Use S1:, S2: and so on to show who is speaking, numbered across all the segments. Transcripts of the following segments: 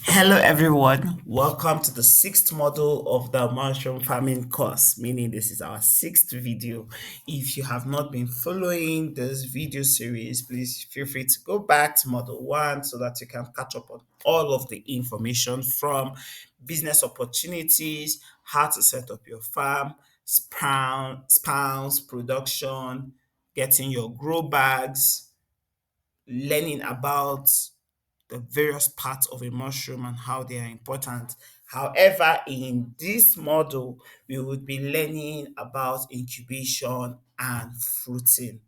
S1: Hello, everyone. Welcome to the sixth module of the mushroom farming course, meaning this is our sixth video. If you have not been following this video series, please feel free to go back to module one so that you can catch up on all of the information from business opportunities, how to set up your farm, spawns, production, getting your grow bags, learning about the various parts of a mushroom and how they are important. However, in this model, we would be learning about incubation and fruiting.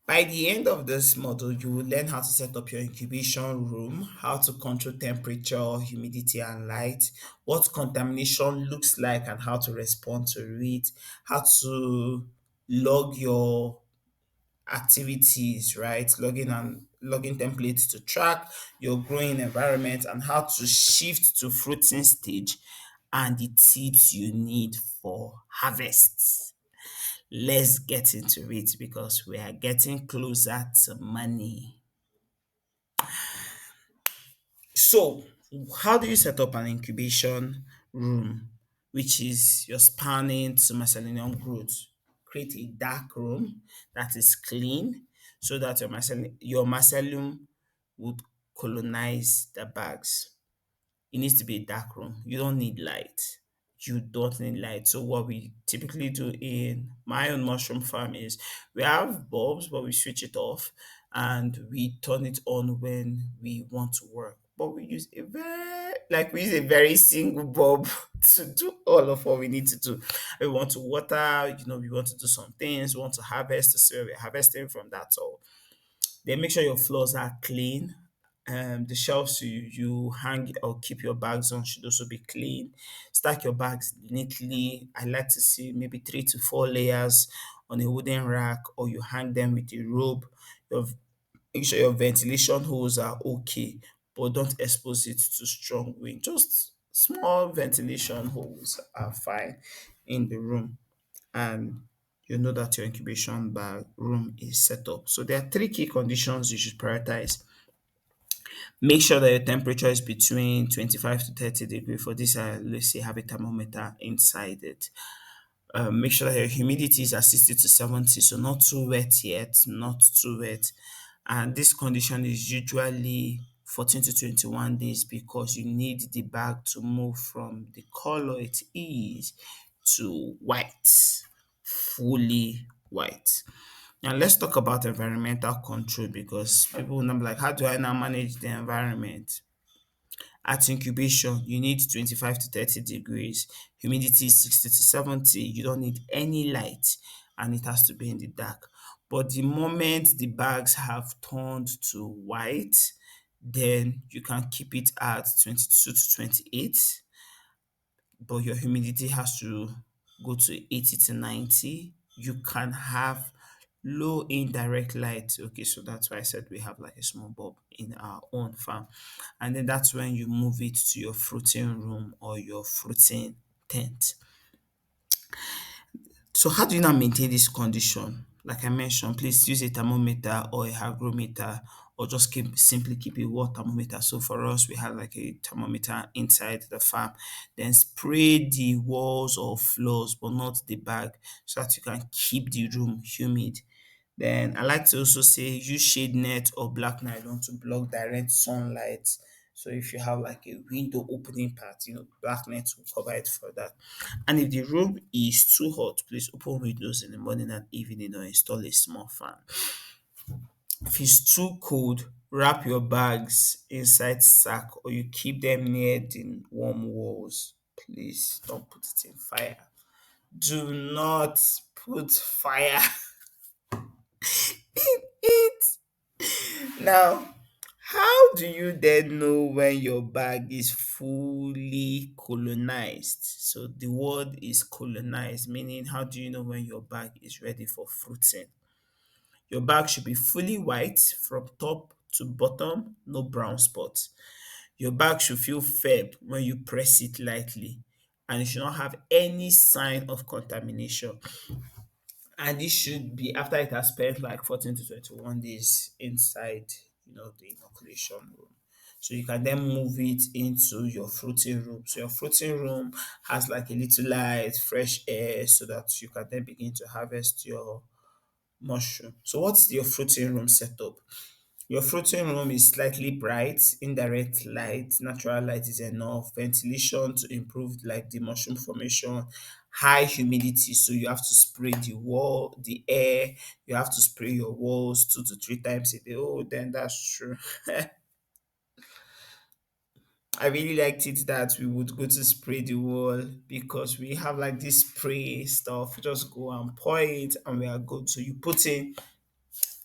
S1: By the end of this model, you will learn how to set up your incubation room, how to control temperature, humidity, and light, what contamination looks like and how to respond to it, how to log your activities, right? Logging templates to track your growing environment and how to shift to fruiting stage and the tips you need for harvests. Let's get into it because we are getting closer to money. So, how do you set up an incubation room, which is your spawning to mycelium growth? Create a dark room that is clean so that your mycelium would colonize the bags. It needs to be a dark room. You don't need light. You don't need light. So what we typically do in my own mushroom farm is we have bulbs, but we switch it off and we turn it on when we want to work. But we use a very single bulb to do all of what we need to do. We want to water, we want to do some things, we want to harvest, so we're harvesting from that all. Then make sure your floors are clean. The shelves you hang or keep your bags on should also be clean. Stack your bags neatly. I like to see maybe 3 to 4 layers on a wooden rack, or you hang them with a rope. Your, make sure your ventilation holes are okay, but don't expose it to strong wind. Just small ventilation holes are fine in the room, and you know that your incubation bag room is set up. So there are three key conditions you should prioritize. Make sure that your temperature is between 25 to 30 degrees. For this, let's say have a thermometer inside it. Make sure that your humidity is at 60 to 70, so not too wet yet, not too wet. And this condition is usually 14 to 21 days because you need the bag to move from the color it is to white, fully white. Now let's talk about environmental control because people will now be like, how do I now manage the environment? At incubation, you need 25 to 30 degrees, humidity 60 to 70. You don't need any light and it has to be in the dark. But the moment the bags have turned to white, then you can keep it at 22 to 28, but your humidity has to go to 80 to 90. You can have low indirect light. Okay, so that's why I said we have like a small bulb in our own farm. And then that's when you move it to your fruiting room or your fruiting tent. So how do you now maintain this condition? Like I mentioned, please use a thermometer or a hygrometer, or just simply keep a wall thermometer. So for us, we have like a thermometer inside the farm. Then spray the walls or floors, but not the bag, so that you can keep the room humid. Then I like to also say use shade net or black nylon to block direct sunlight. So if you have like a window opening part, black net will cover it for that. And if the room is too hot, please open windows in the morning and evening or install a small fan. If it's too cold, wrap your bags inside sack or you keep them near the warm walls. Please don't put it in fire. Do not put fire in it. Now, how do you then know when your bag is fully colonized? So the word is colonized, meaning how do you know when your bag is ready for fruiting? Your bag should be fully white from top to bottom, no brown spots. Your bag should feel firm when you press it lightly, and it should not have any sign of contamination. and this should be after it has spent like 14 to 21 days inside, the inoculation room. So you can then move it into your fruiting room. So your fruiting room has like a little light, fresh air, so that you can then begin to harvest your mushroom. So what's your fruiting room setup? Your fruiting room is slightly bright, indirect light, natural light is enough, ventilation to improve like the mushroom formation, high humidity, so you have to spray the air, you have to spray your walls 2 to 3 times a day. Oh, then that's true. I really liked it that we would go to spray the wall because we have like this spray stuff. Just go and pour it and we are good. So you put in,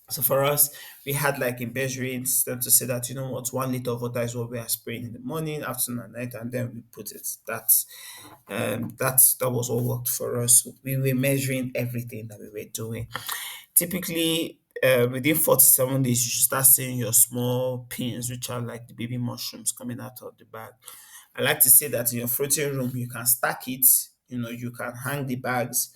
S1: so for us, we had like a measuring system to say that, 1 liter of water is what we are spraying in the morning, afternoon, and night, and then we put it. That was what worked for us. We were measuring everything that we were doing. Typically, within 4 to 7 days, you should start seeing your small pins, which are like the baby mushrooms coming out of the bag. I like to say that in your floating room, you can stack it, you can hang the bags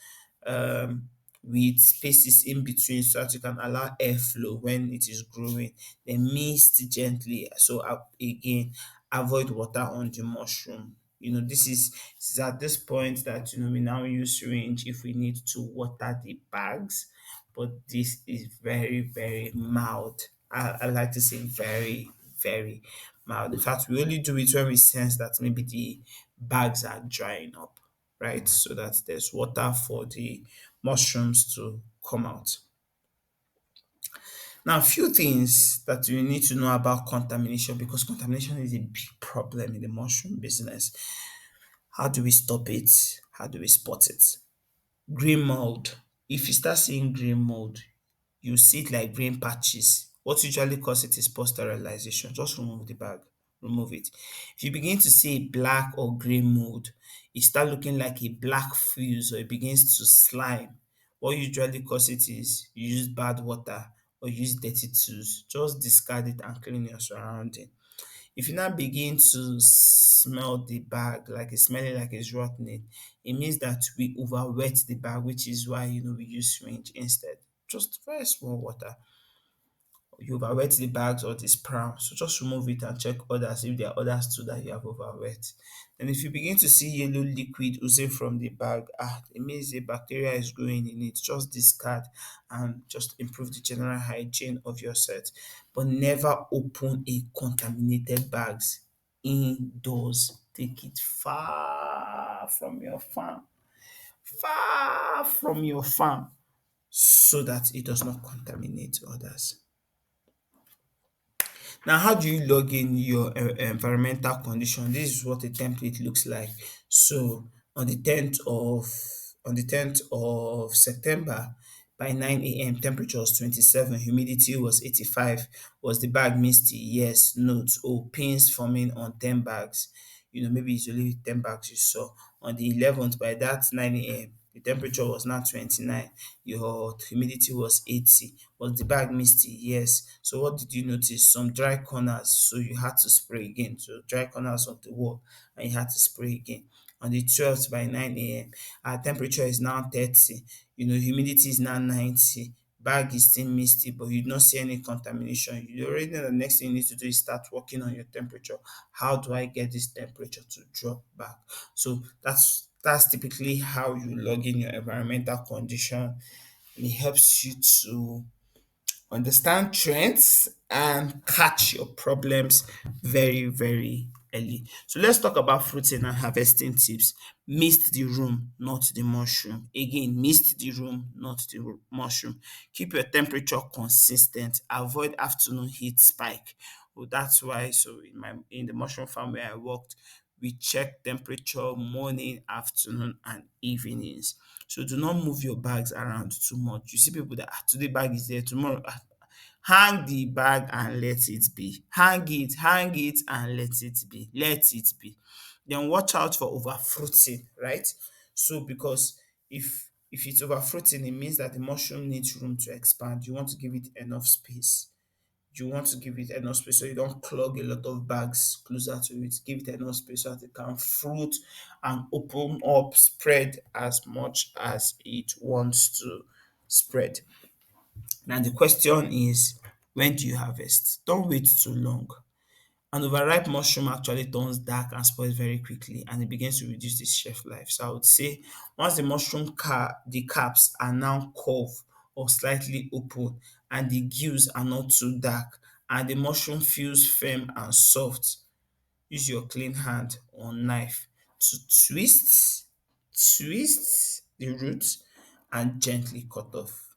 S1: with spaces in between so that you can allow airflow when it is growing. Then mist gently. So, again, avoid water on the mushroom. This is at this point that we now use syringe if we need to water the bags, but this is very, very mild. I like to say very, very mild. In fact, we only do it when we sense that maybe the bags are drying up, right? So that there's water for the mushrooms to come out. Now, a few things that you need to know about contamination, because contamination is a big problem in the mushroom business. How do we stop it? How do we spot it? Green mold. If you start seeing green mold, you see it like green patches. What usually causes it is post sterilization. Just remove the bag, remove it. If you begin to see black or green mold, it start looking like a black fuse or it begins to slime. What usually causes it is you use bad water or use dirty tools. Just discard it and clean your surrounding. If you now begin to smell the bag like it's smelling like it's rotten, it means that we over wet the bag, which is why we use syringe instead. Just very small water. You overwet the bags or the sprout. So just remove it and check others if there are others too that you have overwet. And if you begin to see yellow liquid oozing from the bag, it means the bacteria is growing in it. Just discard and just improve the general hygiene of your set. But never open a contaminated bags indoors. Take it far from your farm. Far from your farm so that it does not contaminate others. Now, how do you log in your environmental condition? This is what a template looks like. So on the 10th of September by 9 a.m. temperature was 27, humidity was 85. Was the bag misty? Yes. Notes. Oh, pins forming on 10 bags. Maybe it's only 10 bags you saw. On the 11th, by that 9 a.m., the temperature was now 29. Your humidity was 80. Was the bag misty? Yes. So what did you notice? Some dry corners, so you had to spray again. So dry corners of the wall, and you had to spray again. On the 12th by 9 a.m., our temperature is now 30. Humidity is now 90. Bag is still misty, but you don't see any contamination. You already know the next thing you need to do is start working on your temperature. How do I get this temperature to drop back? So that's typically how you log in your environmental condition. It helps you to understand trends and catch your problems very, very early. So let's talk about fruiting and harvesting tips. Mist the room, not the mushroom. Again, mist the room, not the mushroom. Keep your temperature consistent. Avoid afternoon heat spike. Well, that's why. So in the mushroom farm where I worked, we check temperature morning, afternoon, and evenings. So do not move your bags around too much. You see people that today bag is there, tomorrow hang the bag and let it be. Hang it and let it be. Let it be. Then watch out for overfruiting, right? So because if it's overfruiting, it means that the mushroom needs room to expand. You want to give it enough space. You want to give it enough space so you don't clog a lot of bags closer to it. Give it enough space so that it can fruit and open up, spread as much as it wants to. spread. Now the question is, when do you harvest? Don't wait too long. An overripe mushroom actually turns dark and spoils very quickly, and it begins to reduce its shelf life. So I would say once the the caps are now curved or slightly open, and the gills are not too dark, and the mushroom feels firm and soft, use your clean hand or knife to twist the roots and gently cut off.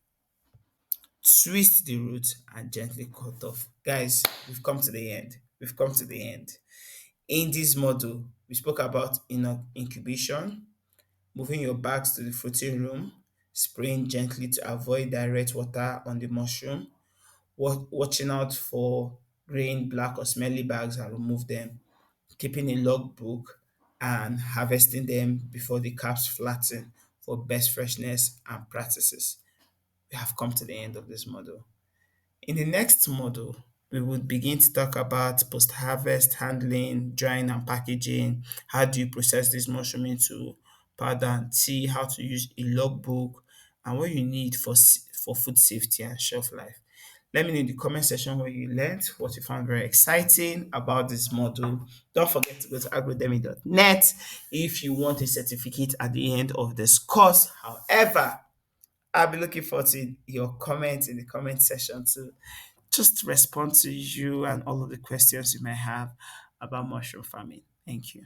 S1: Twist the root and gently cut off. Guys, we've come to the end. We've come to the end. In this model, we spoke about incubation, moving your bags to the fruiting room, spraying gently to avoid direct water on the mushroom, watching out for green, black, or smelly bags and remove them, keeping a logbook, and harvesting them before the caps flatten for best freshness and practices. We have come to the end of this model. In the next module, we would begin to talk about post-harvest handling, drying and packaging. How do you process this mushroom into powder and tea? How to use a logbook and what you need for for food safety and shelf life. Let me know in the comment section what you learned, what you found very exciting about this module. Don't forget to go to agrodemy.net if you want a certificate at the end of this course. However, I'll be looking forward to your comments in the comment section to just respond to you and all of the questions you may have about mushroom farming. Thank you.